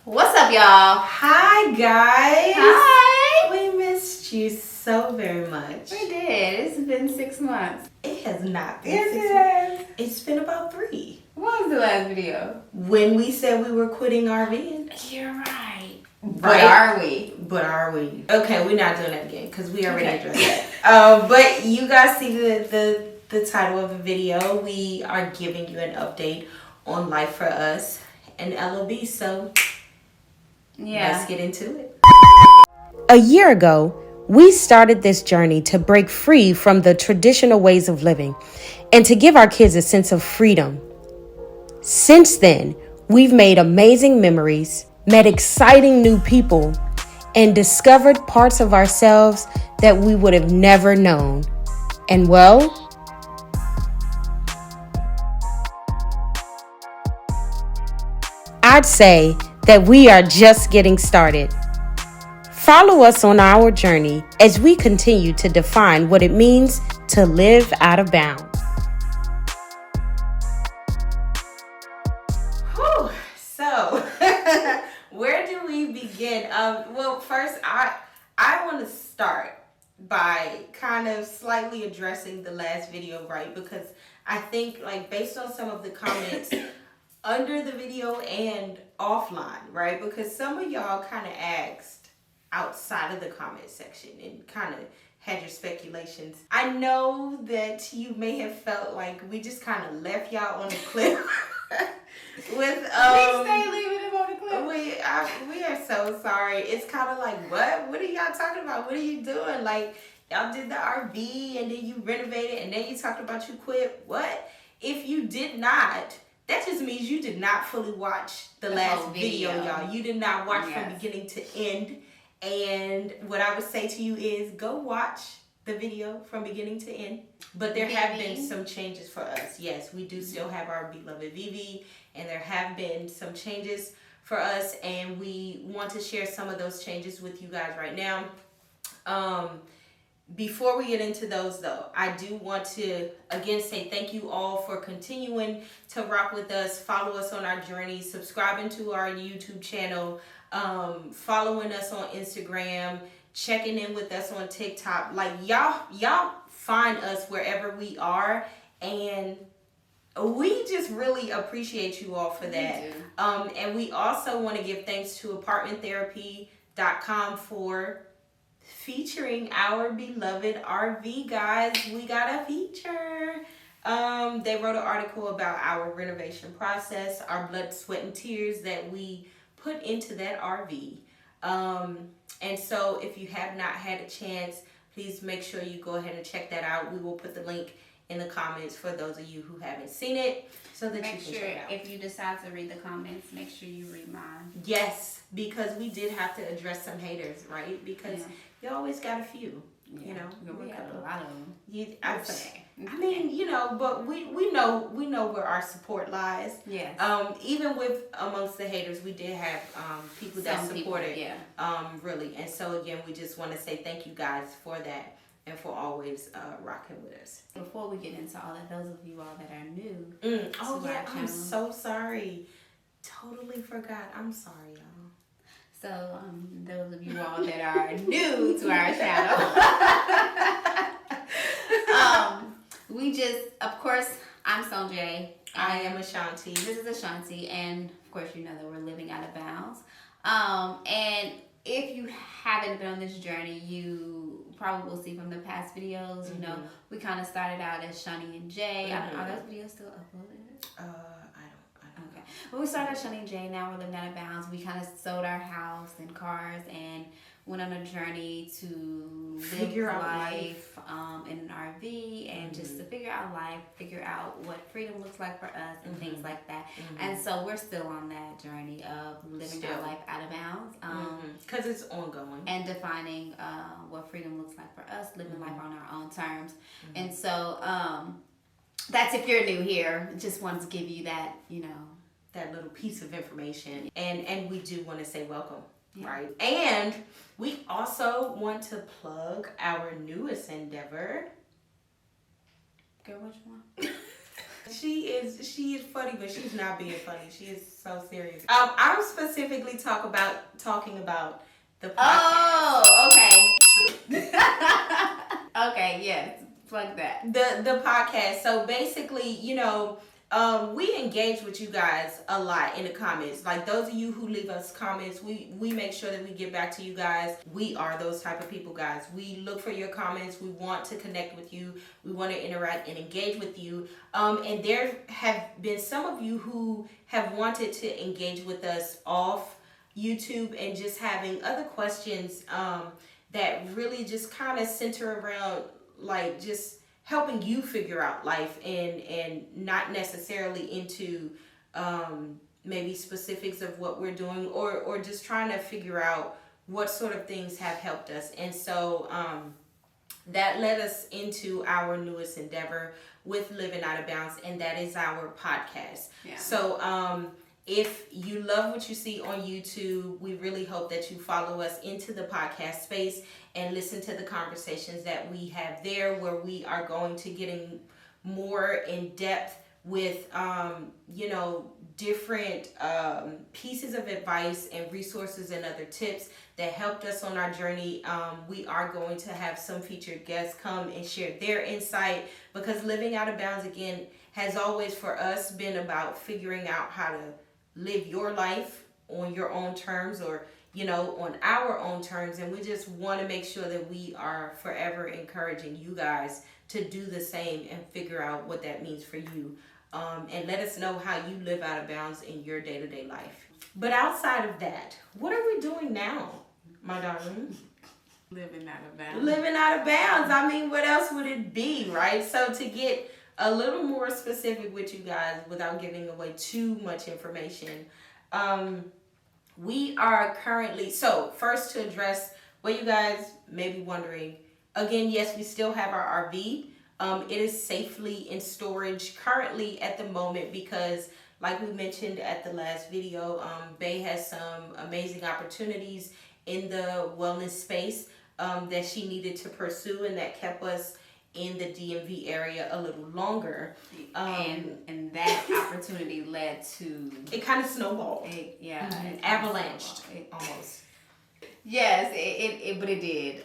What's up, y'all? Hi, guys. Hi. We missed you so very much. We did. It's been 6 months. It has not been Yes, 6 it months. has. It's been about 3. What was the last video? When we said we were quitting RVing. You're right. Right? But are we? But are we? Okay, we're not doing that again because we already addressed that. But you guys see the title of the video. We are giving you an update on life for us and LOB. So let's get into it. A year ago, we started this journey to break free from the traditional ways of living and to give our kids a sense of freedom. Since then, we've made amazing memories, met exciting new people, and discovered parts of ourselves that we would have never known. And well, I'd say that we are just getting started. Follow us on our journey as we continue to define what it means to live out of bounds. Whew. So, where do we begin? Well, first, I want to start by kind of slightly addressing the last video, right? Because I think, like, based on some of the comments under the video and offline, right? Because some of y'all kind of asked outside of the comment section and kind of had your speculations. I know that you may have felt like we just kind of left y'all on the cliff with we stay leaving him on the cliff. we are so sorry. It's kind of like, what are y'all talking about? What are you doing? Like, y'all did the RV and then you renovated and then you talked about you quit. What? If you did not, that just means you did not fully watch the last video, y'all. You did not watch from beginning to end. And what I would say to you is go watch the video from beginning to end. But there have been some changes for us. Yes, we do still have our beloved Vivi, and there have been some changes for us, and we want to share some of those changes with you guys right now. Before we get into those, though, I do want to, again, say thank you all for continuing to rock with us, follow us on our journey, subscribing to our YouTube channel, following us on Instagram, checking in with us on TikTok. Like, y'all find us wherever we are, and we just really appreciate you all for that. And we also want to give thanks to apartmenttherapy.com for featuring our beloved RV guys. We got a feature. They wrote an article about our renovation process, our blood, sweat, and tears that we put into that RV. And so if you have not had a chance, please make sure you go ahead and check that out. We will put the link in the comments for those of you who haven't seen it, so that you can check it out. If you decide to read the comments, make sure you read mine. Yes, because we did have to address some haters, right? Because you always got a few, you know. We got a lot of them. I mean, you know, but we know where our support lies. Yes. Even with amongst the haters, we did have people that supported. Really. And so again, we just want to say thank you guys for that and for always rocking with us. Before we get into all of those of you all that are new, I'm so sorry. Totally forgot. I'm sorry, y'all. So, those of you all that are new to our channel, we just, of course, I'm Sonjay. I am Ashanti. This is Ashanti, and of course, you know that we're living out of bounds. And if you haven't been on this journey, you probably will see from the past videos. You know, we kind of started out as Shani and Jay. Are those videos still uploaded? I don't. Okay. Well, we started Shani and Jay. Now we're living out of bounds. We kind of sold our house and cars and went on a journey to figure out life in an RV and just to figure out life, figure out what freedom looks like for us and things like that. And so we're still on that journey of living our life out of bounds. Because it's ongoing. And defining what freedom looks like for us, living life on our own terms. And so that's if you're new here. Just wanted to give you that, you know, that little piece of information. And we do want to say welcome. Right. And we also want to plug our newest endeavor. Girl, which one? She is funny, but she's not being funny. She is so serious. I'm specifically talking about the podcast. Oh, okay. Okay, yes. Plug that. The podcast. So basically, we engage with you guys a lot in the comments. Like those of you who leave us comments, we make sure that we get back to you guys. We are those type of people, guys. We look for your comments. We want to connect with you. We want to interact and engage with you. And there have been some of you who have wanted to engage with us off YouTube and just having other questions that really just kind of center around like just helping you figure out life and not necessarily into maybe specifics of what we're doing or just trying to figure out what sort of things have helped us. And so that led us into our newest endeavor with Living Out of Bounds, and that is our podcast. Yeah. So if you love what you see on YouTube, we really hope that you follow us into the podcast space and listen to the conversations that we have there, where we are going to getting more in depth with, different pieces of advice and resources and other tips that helped us on our journey. We are going to have some featured guests come and share their insight, because Living Out of Bounds, again, has always for us been about figuring out how to live your life on your own terms, or on our own terms. And we just want to make sure that we are forever encouraging you guys to do the same and figure out what that means for you, and let us know how you live out of bounds in your day-to-day life. But outside of that, what are we doing now, my darling? Living out of bounds. Living out of bounds. I mean, what else would it be, right? So to get a little more specific with you guys without giving away too much information, we are currently, so first to address what you guys may be wondering, again, yes, we still have our RV. It is safely in storage currently at the moment because, like we mentioned at the last video, Bay has some amazing opportunities in the wellness space that she needed to pursue, and that kept us in the DMV area a little longer. And that opportunity led to... It kind of snowballed. It avalanched almost. Yes, but it did.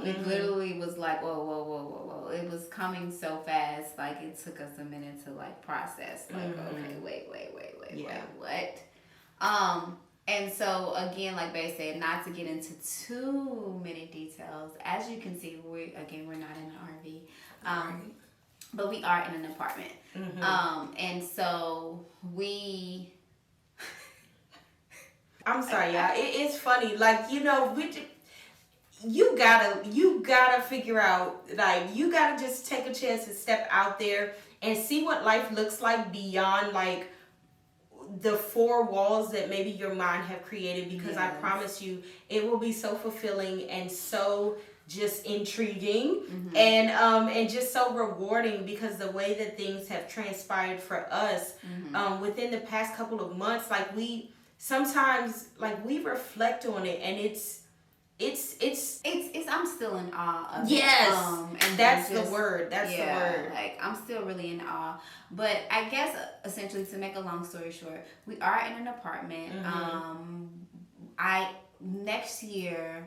It literally was like, whoa. It was coming so fast, like it took us a minute to like process. Like, okay, wait, what? And so again, like Bae said, not to get into too many details. As you can see, we're not in an RV, but we are in an apartment. And so we. I'm sorry, y'all. It's funny, like you gotta figure out, like you gotta just take a chance and step out there and see what life looks like beyond like the four walls that maybe your mind have created, because I promise you it will be so fulfilling and so just intriguing and just so rewarding, because the way that things have transpired for us within the past couple of months, like we sometimes like we reflect on it, and it's I'm still in awe of it. And that's the word. That's the word. Like I'm still really in awe. But I guess essentially, to make a long story short, we are in an apartment. Next year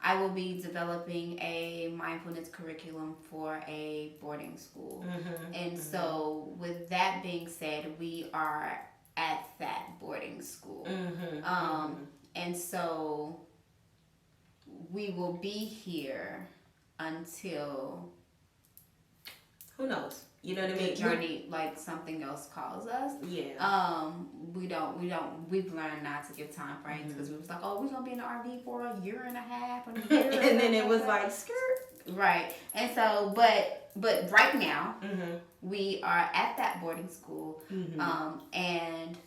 I will be developing a mindfulness curriculum for a boarding school. And so with that being said, we are at that boarding school. And so we will be here until, who knows? You know what I mean? Journey, like something else calls us. Yeah. We've learned not to give time frames, because we was like, oh, we're gonna be in the RV for a year and a half, and then it was like skirt. Right. And so, but right now, we are at that boarding school, and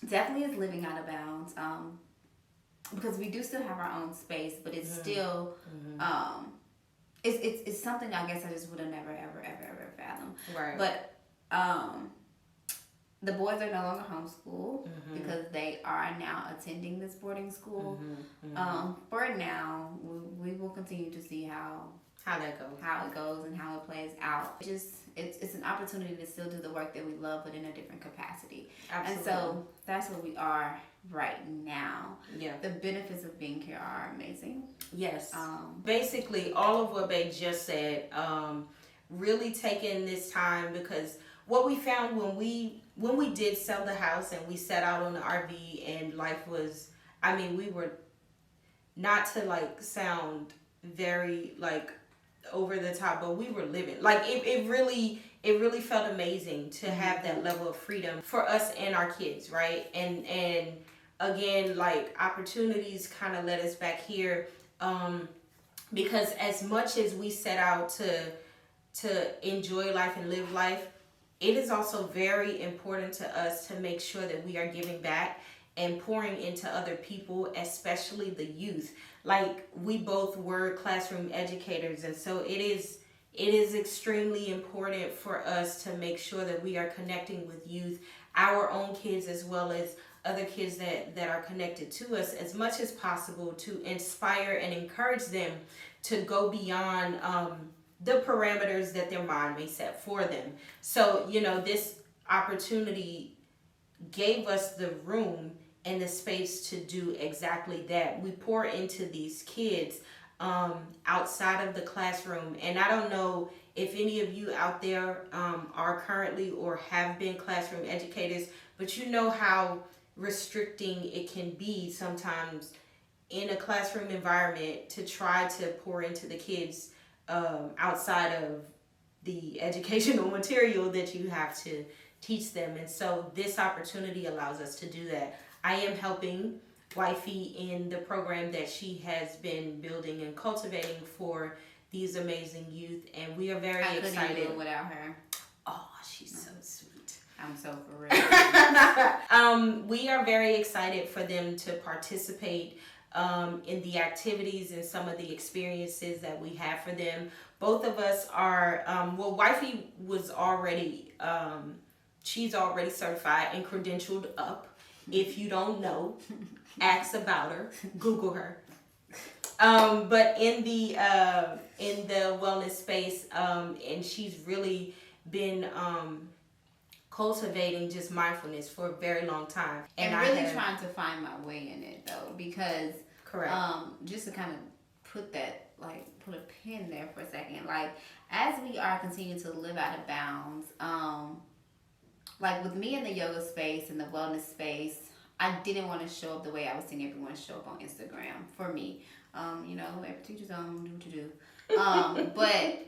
definitely is living out of bounds. Because we do still have our own space, but it's still, it's something I guess I just would have never, ever fathomed. Right. But the boys are no longer homeschooled because they are now attending this boarding school. For now, we will continue to see how how that goes. How it goes and how it plays out. It's an opportunity to still do the work that we love, but in a different capacity. Absolutely. And so that's where we are right now. Yeah. The benefits of being here are amazing. Yes. Basically, all of what Bae just said, really taking this time, because what we found when we did sell the house and we set out on the RV and life was, I mean, we were, not to like sound very like over the top, but we were living. Like it really felt amazing to have that level of freedom for us and our kids, right? And again, like opportunities kind of led us back here, because as much as we set out to enjoy life and live life, it is also very important to us to make sure that we are giving back and pouring into other people, especially the youth. Like, we both were classroom educators, and so it is extremely important for us to make sure that we are connecting with youth, our own kids as well as other kids that are connected to us, as much as possible, to inspire and encourage them to go beyond the parameters that their mind may set for them. So, you know, this opportunity gave us the room and the space to do exactly that. We pour into these kids outside of the classroom. And I don't know if any of you out there are currently or have been classroom educators, but you know how restricting it can be sometimes in a classroom environment to try to pour into the kids outside of the educational material that you have to teach them. And so this opportunity allows us to do that. I am helping Wifey in the program that she has been building and cultivating for these amazing youth, and we are very excited. I couldn't do it without her. Oh, she's so sweet. I'm so for real. We are very excited for them to participate in the activities and some of the experiences that we have for them. Both of us are, well, Wifey was already, she's already certified and credentialed up. If you don't know, ask about her, Google her. But in the wellness space, and she's really been cultivating just mindfulness for a very long time. And really trying to find my way in it though, because correct. Just to kind of put a pin there for a second, like as we are continuing to live out of bounds, like with me in the yoga space and the wellness space, I didn't want to show up the way I was seeing everyone show up on Instagram for me. You know, every teacher's own, do what you do. But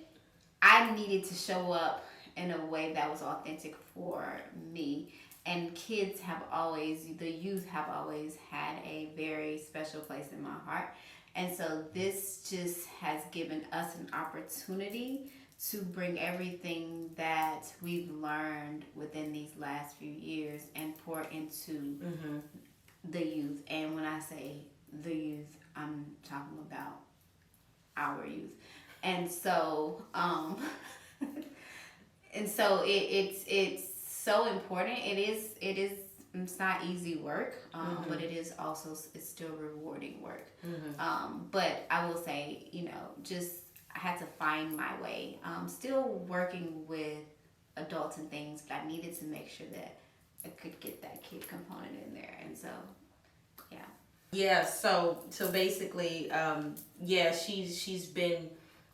I needed to show up in a way that was authentic for me. And kids have always, the youth have always had a very special place in my heart. And so this just has given us an opportunity to bring everything that we've learned within these last few years and pour into the youth. And when I say the youth, I'm talking about our youth. And so, it's so important. It's not easy work, but it is also, it's still rewarding work. But I will say, you know, I had to find my way. Still working with adults and things, but I needed to make sure that I could get that kid component in there. And so, yeah. Yeah, so basically, she's been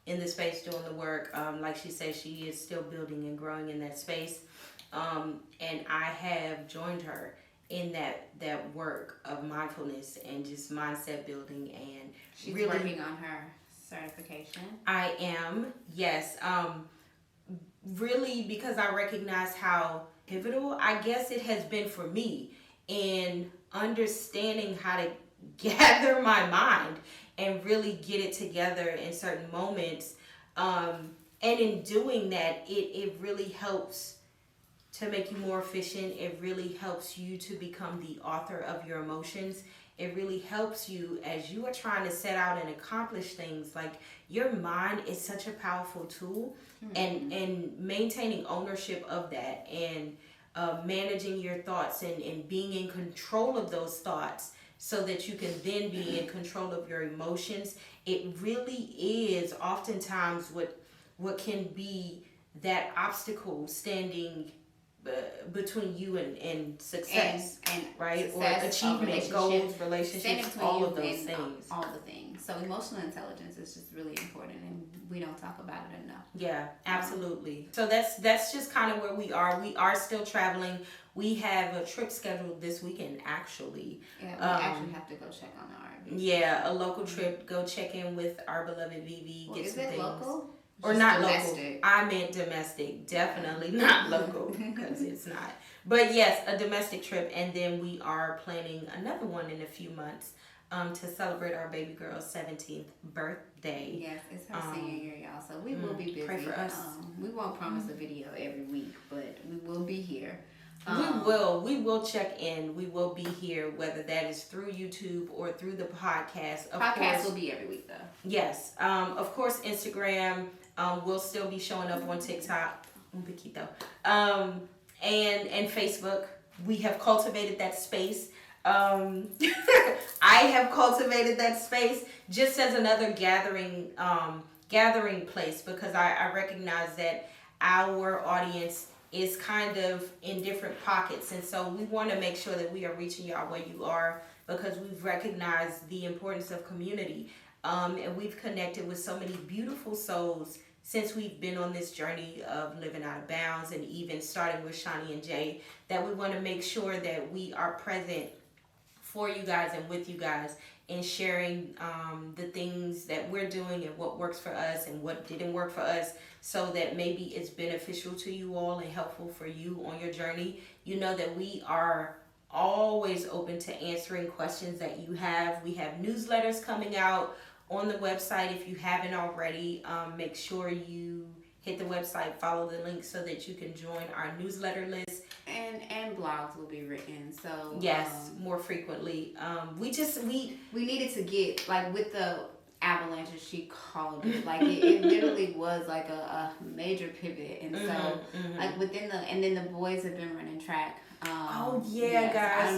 in the space doing the work. Like she said, she is still building and growing in that space. And I have joined her in that work of mindfulness and just mindset building, and she's really working on her certification. I am, yes. Really, because I recognize how pivotal, I guess, it has been for me in understanding how to gather my mind and really get it together in certain moments. And in doing that, it really helps to make you more efficient. It really helps you to become the author of your emotions. It really helps you as you are trying to set out and accomplish things. Like, your mind is such a powerful tool, and maintaining ownership of that and managing your thoughts and being in control of those thoughts so that you can then be in control of your emotions. It really is oftentimes what can be that obstacle standing between you and success, and right? success, or achievement, goals, relationships, all of those and things. all the things. So emotional intelligence is just really important, and we don't talk about it enough. Yeah, absolutely. So that's just kind of where we are. We are still traveling. We have a trip scheduled this weekend, actually. Yeah, we actually have to go check on the RV. Yeah, a local trip. Go check in with our beloved Vivi. Well, get is some it things. Local? Or Just not domestic. Local. I meant domestic. Definitely not local, because it's not. But yes, a domestic trip, and then we are planning another one in a few months to celebrate our baby girl's 17th birthday. Yes, it's her senior year, y'all. So we will be busy. Pray for us. We won't promise a video every week, but we will be here. We will check in. We will be here, whether that is through YouTube or through the podcast. Podcast will be every week, though. Yes. Of course, Instagram will still be showing up on TikTok. Un poquito. And Facebook. We have cultivated that space. I have cultivated that space just as another gathering place, because I recognize that our audience is kind of in different pockets, and so we want to make sure that we are reaching y'all where you are, because we've recognized the importance of community, and we've connected with so many beautiful souls since we've been on this journey of living out of bounds, and even starting with Shani and Jay, that we want to make sure that we are present for you guys and with you guys, in sharing the things that we're doing and what works for us and what didn't work for us, so that maybe it's beneficial to you all and helpful for you on your journey. You know that we are always open to answering questions that you have. We have newsletters coming out on the website. If you haven't already, make sure you hit the website, follow the link so that you can join our newsletter list. And blogs will be written. So yes, more frequently. We needed to get, like, with the avalanche, as she called it, like it literally was like a major pivot, and so like within and then the boys have been running track. Guys, I don't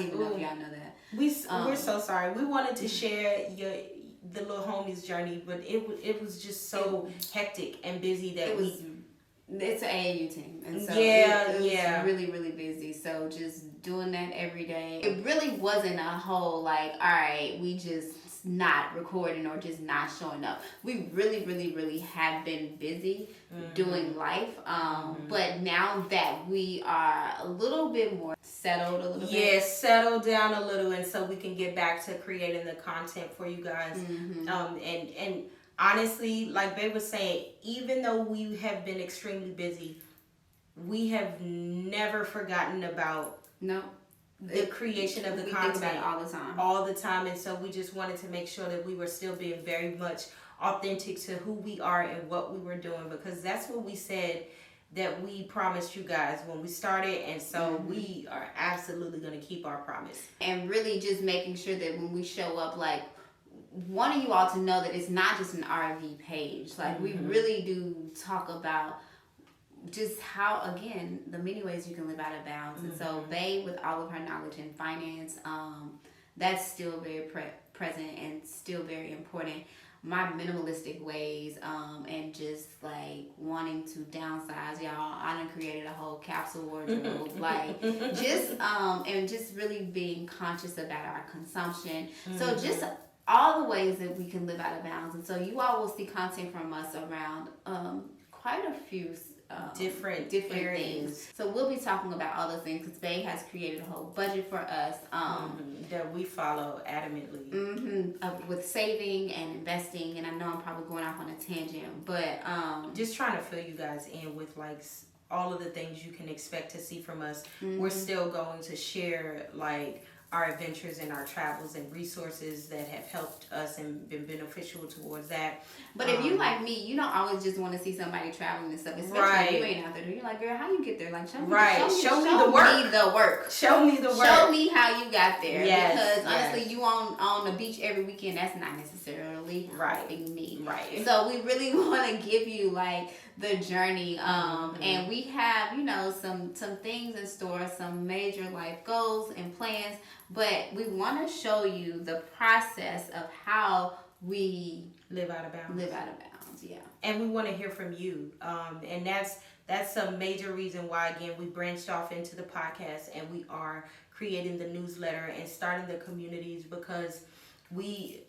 even know if y'all know that. We're so sorry. We wanted to share the little homie's journey, but it was just so hectic and busy that it's an AAU team, and so it was really, really busy. So just doing that every day, it really wasn't a whole like, all right, we just not recording or just not showing up. We really, really, really have been busy doing life. But now that we are a little bit more settled, settled down a little, and so we can get back to creating the content for you guys. And honestly, like Babe was saying, even though we have been extremely busy, we have never forgotten about the creation of the content. Think about it all the time. And so we just wanted to make sure that we were still being very much authentic to who we are and what we were doing, because that's what we said that we promised you guys when we started, and so we are absolutely going to keep our promise. And really just making sure that when we show up, like, wanting you all to know that it's not just an RV page. Like, we really do talk about just how, again, the many ways you can live out of bounds. And so Bae, with all of her knowledge in finance, that's still very present and still very important. My minimalistic ways, and just like wanting to downsize, y'all. I done created a whole capsule wardrobe, like just and just really being conscious about our consumption. So just all the ways that we can live out of bounds, and so you all will see content from us around quite a few different things. So we'll be talking about all those things, because Bae has created a whole budget for us that we follow adamantly with saving and investing. And I know I'm probably going off on a tangent, but just trying to fill you guys in with like all of the things you can expect to see from us. We're still going to share like our adventures and our travels and resources that have helped us and been beneficial towards that. But if you like me, you don't always just want to see somebody traveling and stuff. Especially if you ain't out there. You're like, girl, how you get there? Like, show me the work. Show me the work. Show me how you got there. Because honestly, you on the beach every weekend, that's not necessarily helping me. Right. So we really want to give you like the journey, and we have, some things in store, some major life goals and plans, but we want to show you the process of how we live out of bounds. Yeah. And we want to hear from you. And that's a major reason why, again, we branched off into the podcast and we are creating the newsletter and starting the communities, because we,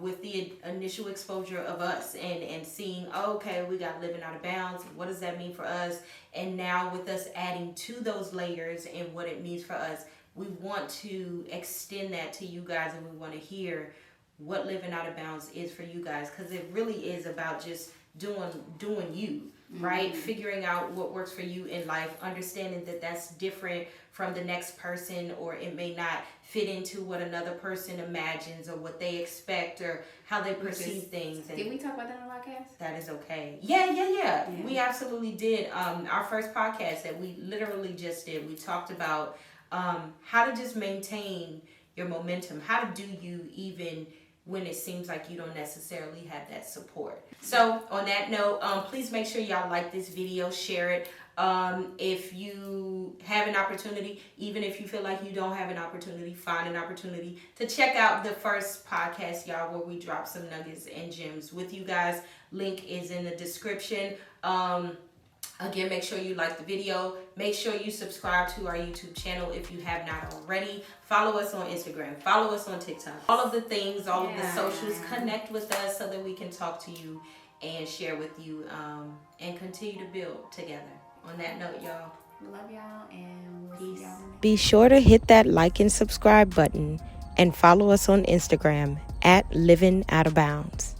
with the initial exposure of us and seeing, okay, we got living out of bounds. What does that mean for us? And now with us adding to those layers and what it means for us, we want to extend that to you guys, and we want to hear what living out of bounds is for you guys, because it really is about just doing you, right? Figuring out what works for you in life, understanding that that's different from the next person, or it may not fit into what another person imagines or what they expect or how they perceive things. And did we talk about that on the podcast? that is okay. Yeah. We absolutely did. Our first podcast that we literally just did, we talked about how to just maintain your momentum, how to do you even when it seems like you don't necessarily have that support. So on that note, please make sure y'all like this video, share it. If you have an opportunity, even if you feel like you don't have an opportunity, find an opportunity to check out the first podcast, y'all, where we drop some nuggets and gems with you guys. Link is in the description. Again, make sure you like the video. Make sure you subscribe to our YouTube channel if you have not already. Follow us on Instagram. Follow us on TikTok. All of the things, all of the socials. Connect with us so that we can talk to you and share with you and continue to build together. On that note, y'all. We love y'all, and we'll see y'all next. Be sure to hit that like and subscribe button and follow us on Instagram at Living Outta Bounds.